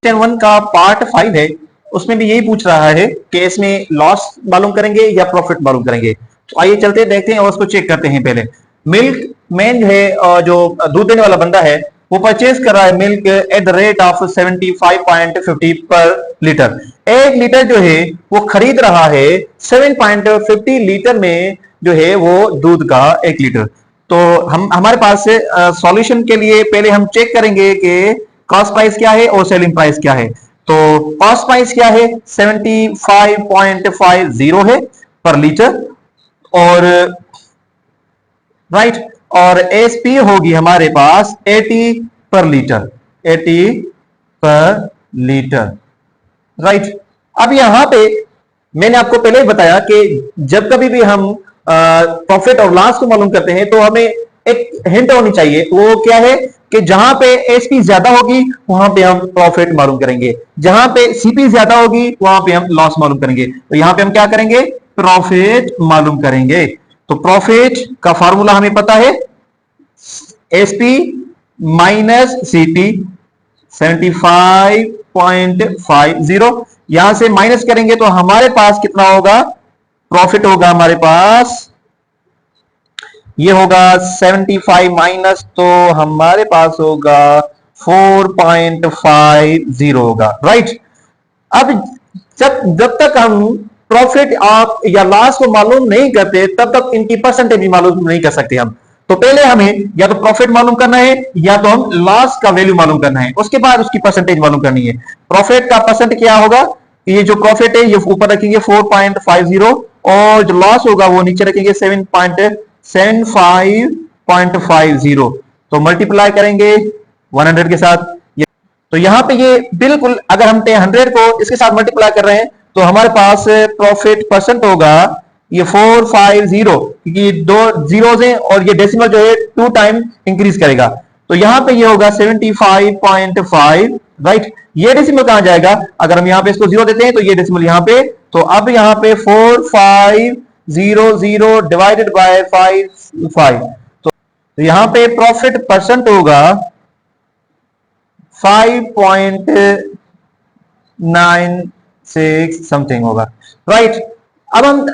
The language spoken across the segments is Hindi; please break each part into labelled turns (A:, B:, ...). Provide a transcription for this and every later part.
A: क्वेश्चन 1 का पार्ट 5 है, उसमें भी यही पूछ रहा है कि इसमें लॉस मालूम करेंगे या प्रॉफिट मालूम करेंगे। तो आइए चलते देखते हैं और उसको चेक करते हैं। पहले मिल्क मैन जो है, जो दूध देने वाला बंदा है, वो परचेज कर रहा है milk at the rate of 75.50 पर लीटर। 1 लीटर जो है वो खरीद रहा है 7.50 लीटर में जो है वो दूध का 1 लीटर। तो हम हमारे पास से सॉल्यूशन के लिए पहले हम चेक करेंगे कि कॉस्ट प्राइस क्या है और सेलिंग प्राइस क्या है। तो कॉस्ट प्राइस क्या है, 75.50 है पर लीटर, और राइट, और एसपी होगी हमारे पास 80 पर लीटर, 80 पर लीटर, राइट। अब यहां पे मैंने आपको पहले ही बताया कि जब कभी भी हम प्रॉफिट और लॉस को मालूम करते हैं तो हमें एक हिंट होनी चाहिए। वो क्या है कि जहां पे एसपी ज्यादा होगी वहां पे हम प्रॉफिट मालूम करेंगे, जहां पे सीपी ज्यादा होगी वहां पे हम लॉस मालूम करेंगे। तो यहां पे हम क्या करेंगे, प्रॉफिट मालूम करेंगे। तो प्रॉफिट का फॉर्मूला हमें पता है, एसपी माइनस सीपी 75.50, यहां से माइनस करेंगे तो हमारे पास कितना होगा, प्रॉफिट होगा हमारे पास, ये होगा 75 माइनस, तो हमारे पास होगा 4.50 होगा, राइट। अब जब तक हम प्रॉफिट आप या लॉस को मालूम नहीं करते तब तक इनकी परसेंटेज भी मालूम नहीं कर सकते हम। तो पहले हमें या तो प्रॉफिट मालूम करना है या तो हम लॉस का वैल्यू मालूम करना है, उसके बाद उसकी परसेंटेज मालूम करनी है। प्रॉफिट का परसेंट क्या होगा, ये जो प्रॉफिट है ये ऊपर रखेंगे 4.50, और जो लॉस होगा वो नीचे रखेंगे 7.75, तो मल्टीप्लाई करेंगे 100 के साथ। तो यहां पे ये बिल्कुल, अगर हम 100 को इसके साथ मल्टीप्लाई कर रहे हैं तो हमारे पास प्रॉफिट परसेंट होगा ये 450, क्योंकि दो जीरोज हैं और ये डेसिमल जो है 2 टाइम इंक्रीज करेगा। तो यहां पे ये होगा 75.5, राइट। ये डेसिमल कहां जाएगा, अगर हम यहां पे इसको 0 देते हैं तो ये डेसिमल यहां पे, तो अब यहां पे 4500 डिवाइडेड बाय 5, तो यहां पे प्रॉफिट परसेंट होगा 5.96 समथिंग होगा, राइट। अब हम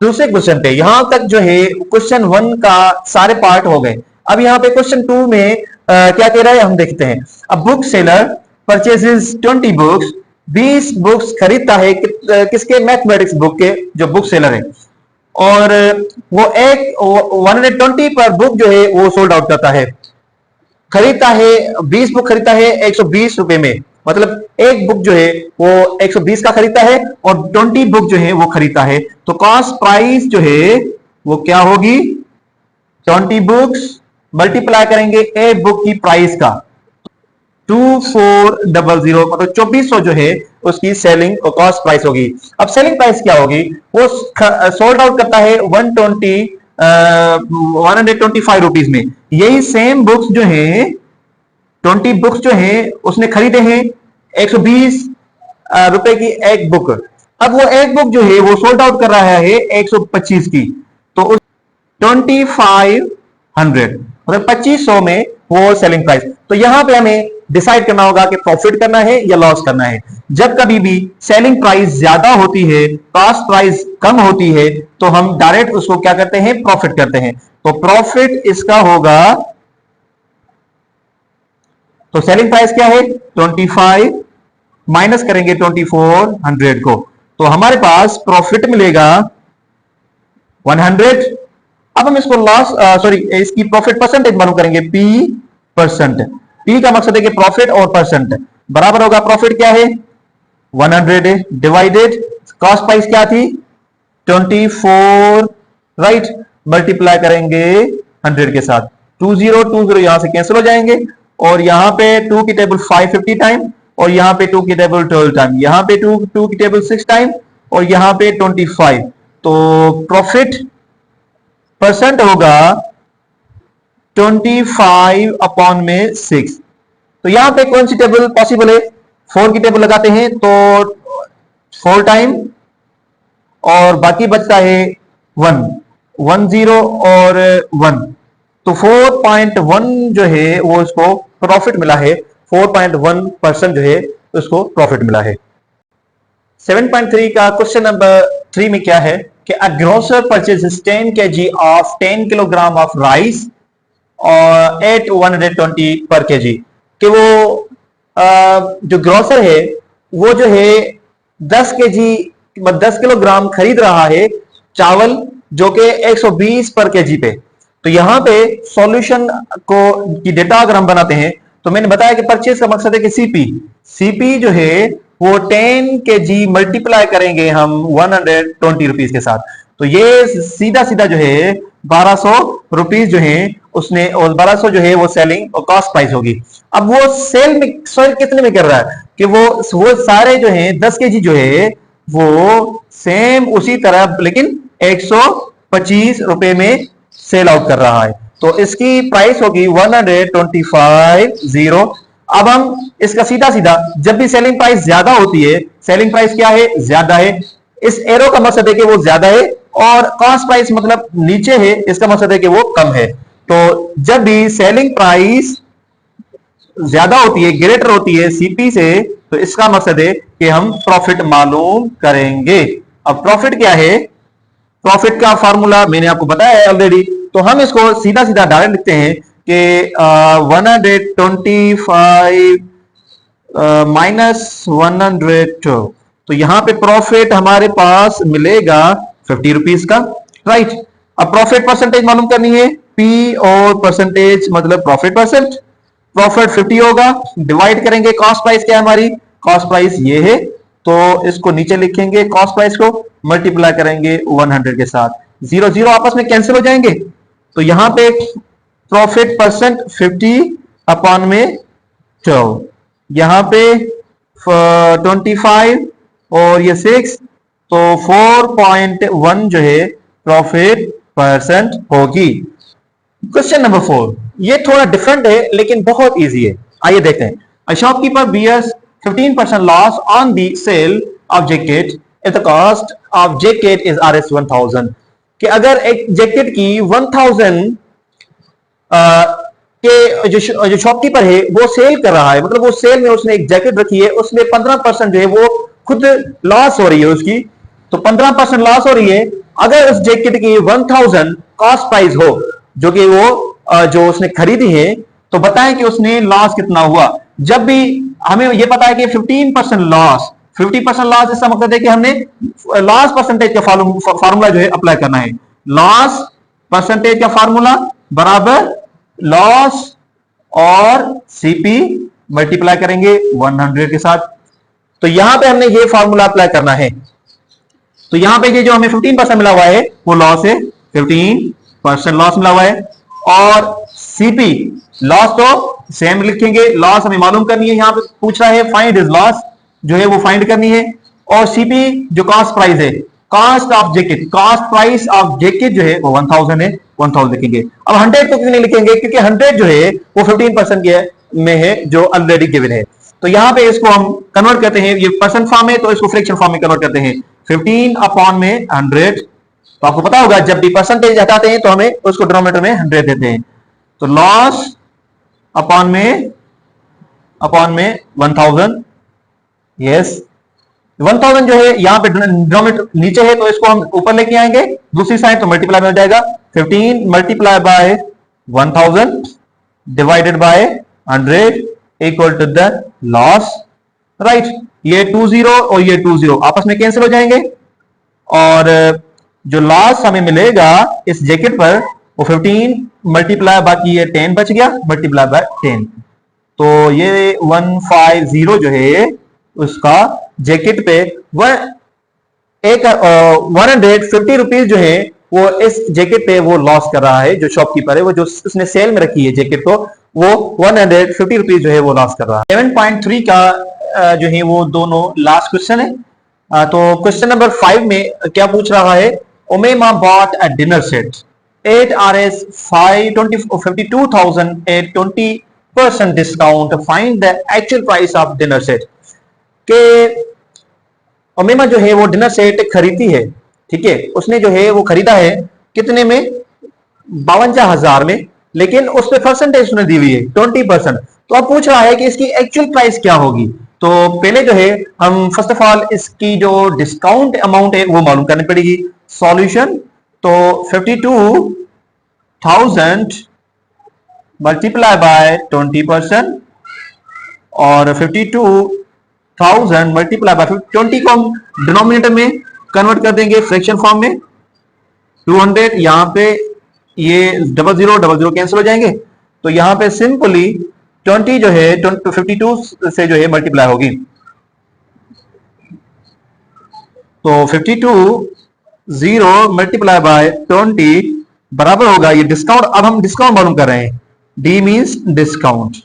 A: दूसरे क्वेश्चन पे, यहां तक जो है क्वेश्चन 1 का सारे पार्ट हो गए। अब यहां पे क्वेश्चन 2 में क्या कह रहा है हम देखते हैं। अब book seller purchases 20 books, 20 books खरीदता है किसके, मैथमेटिक्स बुक के जो बुक सेलर है, और वो 120 पर बुक जो है वो सोल्ड आउट करता है। खरीदता है 20 बुक खरीदता है 120 रुपए में, मतलब एक बुक जो है वो 120 का खरीदता है और 20 बुक जो है वो खरीदता है। तो कॉस्ट प्राइस जो है वो क्या होगी, 20 बुक्स मल्टीप्लाई करेंगे एक बुक की प्राइस का, 2400, मतलब 2400 जो है उसकी सेलिंग और कॉस्ट प्राइस होगी। अब सेलिंग प्राइस क्या होगी, वो सोल्ड आउट करता है 125 रुपीज में। यही सेम बुक्स जो है 20 बुक्स जो है उसने खरीदे हैं 120 रुपए की एक बुक। अब वो एक बुक जो है वो सोल्ड आउट कर रहा है 125 की, तो 2500, मतलब 2500 में वो सेलिंग प्राइस। तो यहां पे हमें डिसाइड करना होगा कि प्रॉफिट करना है या लॉस करना है। जब कभी भी सेलिंग प्राइस ज्यादा होती है, कॉस्ट प्राइस कम होती है, तो हम डायरेक्ट उसको क्या करते हैं, प्रॉफिट करते हैं। तो प्रॉफिट इसका होगा, तो सेलिंग प्राइस क्या है 25, माइनस करेंगे 2400 को, तो हमारे पास प्रॉफिट मिलेगा 100। अब हम इसको लॉस इसकी प्रॉफिट परसेंटेज मालूम करेंगे, पी परसेंट। पी का मकसद है कि प्रॉफिट और परसेंट बराबर होगा, प्रॉफिट क्या है 100 डिवाइडेड कॉस्ट प्राइस क्या थी 24, राइट, मल्टीप्लाई करेंगे 100 के साथ। 20 यहां से कैंसिल हो जाएंगे, और यहां पे 2 की टेबल 550 टाइम, और यहां पे 2 की टेबल 12 टाइम, यहां पे 2 की टेबल 6 टाइम, और यहां पे 25। तो प्रॉफिट परसेंट होगा 25 अपॉन में 6। तो यहां पे कौन सी टेबल पॉसिबल है, 4 की टेबल लगाते हैं तो 4 टाइम, और बाकी बचता है 1, 10 और 1, तो 4.1 जो है वो इसको प्रॉफिट मिला है, 4.1% जो है तो इसको प्रॉफिट मिला है। 7.3 का क्वेश्चन नंबर 3 में क्या है कि a grocer purchases 10 kg of 10 kilogram of rice और एट 120 पर केजी, कि वो जो ग्रोसर है वो जो है 10 केजी 10 किलोग्राम खरीद रहा है चावल जो कि 120 पर केजी पे। तो यहां पे सॉल्यूशन को की डेटा अगर हम बनाते हैं तो मैंने बताया कि परचेज का मकसद है कि सीपी जो है वो 10 केजी मल्टीप्लाई करेंगे हम 120 रुपीज के साथ, तो ये सीधा सीधा जो है 1200 रुपीज जो है उसने, और 1200 जो है वो सेलिंग और कॉस्ट प्राइस होगी। अब वो सेल में सेल कितने में कर रहा है कि वो सारे जो है 10 केजी जो है वो सेम उसी तरह लेकिन 125 रुपए में सेल आउट कर रहा है, तो इसकी प्राइस होगी 125.0। अब हम इसका सीधा सीधा, जब भी सेलिंग प्राइस ज्यादा होती है, सेलिंग प्राइस क्या है, ज्यादा है, इस एरो का मकसद है कि वो ज्यादा है, और कॉस्ट प्राइस मतलब नीचे है, इसका मकसद है कि वो कम है। तो जब भी सेलिंग प्राइस ज्यादा होती है, ग्रेटर होती है सीपी से, तो इसका मकसद है कि हम प्रॉफिट मालूम करेंगे। अब प्रॉफिट क्या है, प्रॉफिट का फॉर्मूला मैंने आपको बताया है ऑलरेडी, तो हम इसको सीधा सीधा डायरेक्ट लिखते हैं कि 125 माइनस 112, तो यहां पे प्रॉफिट हमारे पास मिलेगा 50 रुपीज का, राइट। अब प्रॉफिट परसेंटेज मालूम करनी है, पी और परसेंटेज मतलब प्रॉफिट परसेंट, प्रॉफिट 50 होगा, डिवाइड करेंगे कॉस्ट प्राइस क्या है हमारी, कॉस्ट प्राइस ये है, तो इसको नीचे लिखेंगे, कॉस्ट प्राइस को मल्टीप्लाई करेंगे 100 के साथ, 0 0 आपस में कैंसिल हो जाएंगे, तो यहां पे प्रॉफिट परसेंट 50 अपॉन में 12, यहां पे 25 और ये 6, तो 4.1 जो है प्रॉफिट परसेंट होगी। क्वेश्चन नंबर 4, ये थोड़ा डिफरेंट है लेकिन बहुत इजी है, आइए देखते हैं। A shopkeeper bears 15% loss on the sale of jacket if the cost of jacket is RS 1000, कि अगर एक जैकेट की 1000 के जो शॉपकीपर है वो सेल कर रहा है, मतलब वो सेल में उसने एक जैकेट रखी है, उसमें 15% जो है वो खुद लॉस हो रही है उसकी, तो 15% लॉस हो रही है। अगर उस जैकेट की 1000 कॉस्ट प्राइस हो, जो कि वो जो उसने खरीदी है, तो बताएं कि उसने लॉस कितना हुआ। जब भी हमें ये पता है कि 15% लॉस, 50% लॉस, इसका मतलब है कि हमने लॉस परसेंटेज का फार्मूला जो है अप्लाई करना है। लॉस परसेंटेज का फार्मूला बराबर लॉस और सीपी मल्टीप्लाई करेंगे 100 के साथ, तो यहां पे हमने ये फार्मूला अप्लाई करना है। तो यहां पे ये जो हमें 15% मिला हुआ है वो लॉस है, 15% लॉस मिला हुआ है, और सीपी लॉस तो सेम लिखेंगे, लॉस हमें मालूम करनी है, यहां पे पूछ रहा है फाइंड इज लॉस, जो है वो फाइंड करनी है, और सीपी जो कॉस्ट प्राइस है, cost of jacket, cost price of jacket जो है वो 1000 है, 1000 लिखेंगे। अब 100 को क्यों नहीं लिखेंगे, क्योंकि 100 जो है वो 15% में है जो ऑलरेडी गिवन है, तो यहां पे इसको हम कन्वर्ट करते हैं, ये परसेंट फॉर्म है तो इसको फ्रैक्शन फॉर्म में कन्वर्ट करते हैं, 15 अपॉन में 100, तो आपको पता होगा जब भी परसेंटेज हटाते हैं तो हमें उसको डिनोमिनेटर में 100 देते हैं, तो लॉस अपॉन में 1000, यस 1000 जो है यहां पे डिनोमिनेटर नीचे है तो इसको हम ऊपर लेके आएंगे दूसरी साइड, तो मल्टीप्लाई में हो जाएगा 15 multiply by 1000 divided by 100 equal to the loss, right. ये 20 और ये 20 आपस में कैंसिल हो जाएंगे, और जो लॉस हमें मिलेगा इस जैकेट पर वो 15 मल्टीप्लाई, बाकी ये 10 बच गया, मल्टीप्लाई बाय 10, तो ये 150 जो है उसका जैकेट पे 150 रुपीज जो है वो इस जैकेट पे वो लॉस कर रहा है, जो शॉपकीपर है वो जो उसने सेल में रखी है जैकेट को, वो 150 रुपीज जो है वो लॉस कर रहा है। 7.3 का जो है वो दोनों लास्ट क्वेश्चन है। तो क्वेश्चन नंबर 5 में क्या पूछ रहा है, Omema bought a dinner set 8 RS 52,000 at 20% discount, find the actual price of dinner set, के ओमेमा जो है वो डिनर सेट खरीदी है, ठीक है, उसने जो है वो खरीदा है कितने में, 52,000 में, लेकिन उस पर परसेंटेज उसने दी हुई है 20%, तो अब पूछ रहा है कि इसकी एक्चुअल प्राइस क्या होगी। तो पहले जो है हम फर्स्ट ऑफ ऑल इसकी जो डिस्काउंट अमाउंट है वो मालूम करनी पड़ेगी। सॉल्यूशन, तो 52,000 मल्टीप्लाई बाय 20% और 52,000 मल्टीप्लाई बाय 20 को हम डिनोमिनेटर में कन्वर्ट कर देंगे फ्रैक्शन फॉर्म में। 200 यहां पे ये 00 कैंसिल हो जाएंगे, तो यहां पे सिंपली 20 जो है 52 से जो है मल्टीप्लाई होगी, तो 52 मल्टीप्लाई बाय 20 बराबर होगा ये डिस्काउंट। अब हम डिस्काउंट मालूम कर रहे हैं, डी मींस डिस्काउंट।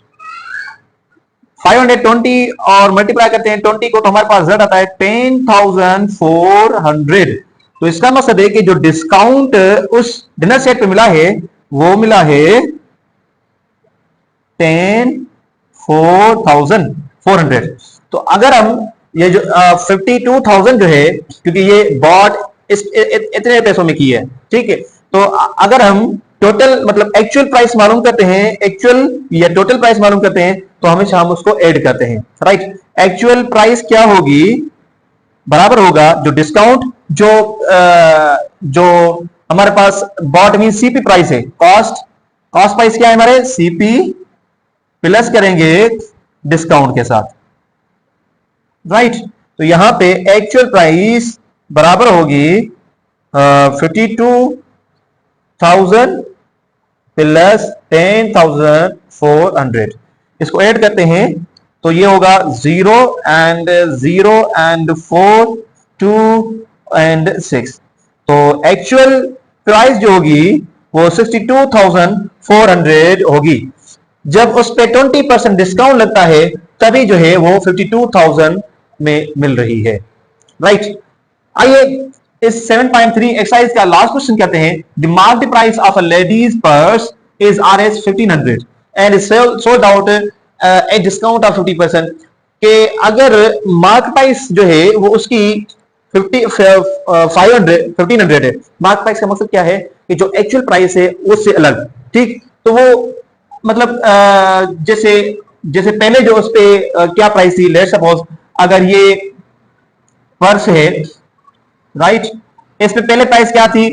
A: 520 और मल्टीप्लाई करते हैं 20 को, तो हमारे पास रिजल्ट आता है 10,400। तो इसका मतलब है कि जो डिस्काउंट उस डिनर सेट पे मिला है वो मिला है 10,400। तो अगर हम ये जो 52,000 जो है, क्योंकि ये बॉट इतने पैसों में की है, ठीक है, तो अगर हम टोटल मतलब एक्चुअल प्राइस मालूम करते हैं, एक्चुअल या टोटल प्राइस मालूम करते हैं, तो हमेशा हम उसको ऐड करते हैं, राइट। एक्चुअल प्राइस क्या होगी, बराबर होगा जो डिस्काउंट जो हमारे पास बॉट मीन सीपी प्राइस है, कॉस्ट प्राइस क्या है हमारे, सीपी प्लस करेंगे डिस्काउंट के साथ, राइट। तो यहां पे एक्चुअल प्राइस बराबर होगी 52,000 प्लस 10,400। इसको ऐड करते हैं तो ये होगा 0 एंड 4 2 एंड 6। तो एक्चुअल प्राइस जो होगी वो 62,400 होगी। जब उस पे 20% डिस्काउंट लगता है तभी जो है वो 52,000 में मिल रही है, राइट। आइए इस 7.3 एक्सरसाइज का लास्ट क्वेश्चन कहते हैं, the market price of a ladies purse is Rs 1500 and is sold out a discount of 50%। के अगर मार्केट प्राइस जो है वो उसकी 1500 है। मार्केट प्राइस का मतलब क्या है कि जो एक्चुअल प्राइस है उससे अलग, ठीक। तो वो मतलब जैसे पहले जो उस पे क्या प्राइस थी, लेट्स सपोज अगर ये पर्स है, राइट, इस पे पहले प्राइस क्या थी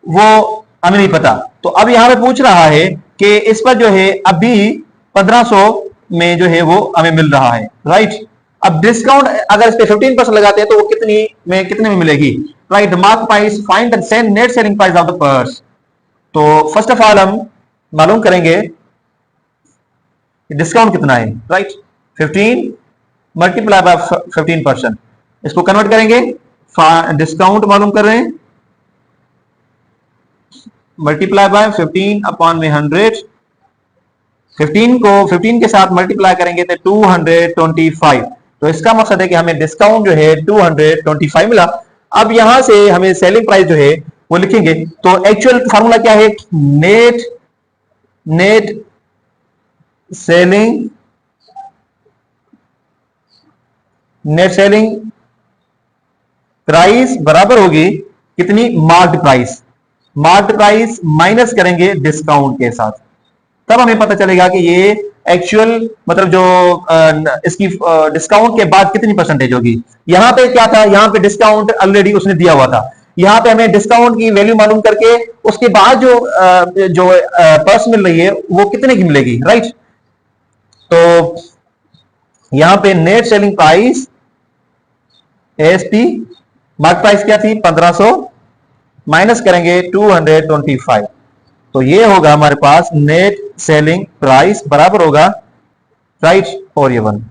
A: वो हमें नहीं पता। तो अब यहां पे पूछ रहा है कि इस पर जो है अभी 1500 में जो है वो हमें मिल रहा है, राइट। अब डिस्काउंट अगर इस पे 15% लगाते हैं तो वो कितने में मिलेगी, right. Market price, find the net selling price of the purse. तो फर्स्ट ऑफ ऑल हम मालूम करेंगे डिस्काउंट कितना है, राइट। 15 मल्टीप्लाई बाय 15%, इसको कन्वर्ट करेंगे, डिस्काउंट मालूम कर रहे हैं, मल्टीप्लाई बाय 15/100। 15 को 15 के साथ मल्टीप्लाई करेंगे तो 225। तो इसका मकसद है कि हमें डिस्काउंट जो है 225 मिला। अब यहां से हमें सेलिंग प्राइस जो है वो लिखेंगे। तो एक्चुअल फार्मूला क्या है, नेट सेलिंग प्राइस बराबर होगी कितनी, मार्क्ड प्राइस माइनस करेंगे डिस्काउंट के साथ, तब हमें पता चलेगा कि ये एक्चुअल मतलब जो इसकी डिस्काउंट के बाद कितनी परसेंटेज होगी। यहां पे क्या था, यहां पे डिस्काउंट ऑलरेडी उसने दिया हुआ था, यहां पे हमें डिस्काउंट की वैल्यू मालूम करके उसके बाद जो पर्स मिल रही है वो कितने की मिलेगी, राइट। तो यहां पे net selling price ASP, market price क्या थी 1500, माइनस करेंगे 225। तो ये होगा हमारे पास नेट सेलिंग प्राइस बराबर होगा, राइट, और ये 1।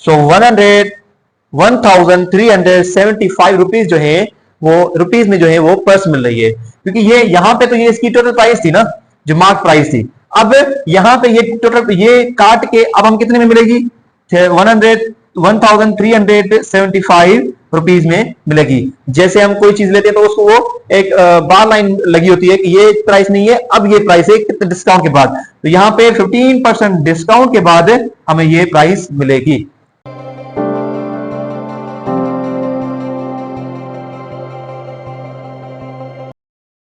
A: सो 1,375 रुपीज जो है वो रुपीज में जो है वो पर्स मिल रही है, क्योंकि ये यहां पे तो ये इसकी टोटल प्राइस थी ना, जो मार्क प्राइस थी। अब यहां पे ये टोटल ये काट के अब हम कितने में मिलेगी, 1,375 रुपीज में मिलेगी। जैसे हम कोई चीज लेते हैं तो उसको वो एक बार लाइन लगी होती है कि ये प्राइस नहीं है, अब ये प्राइस है कितने डिस्काउंट के बाद। तो यहाँ पे 15% डिस्काउंट के बाद हमें ये प्राइस मिलेगी।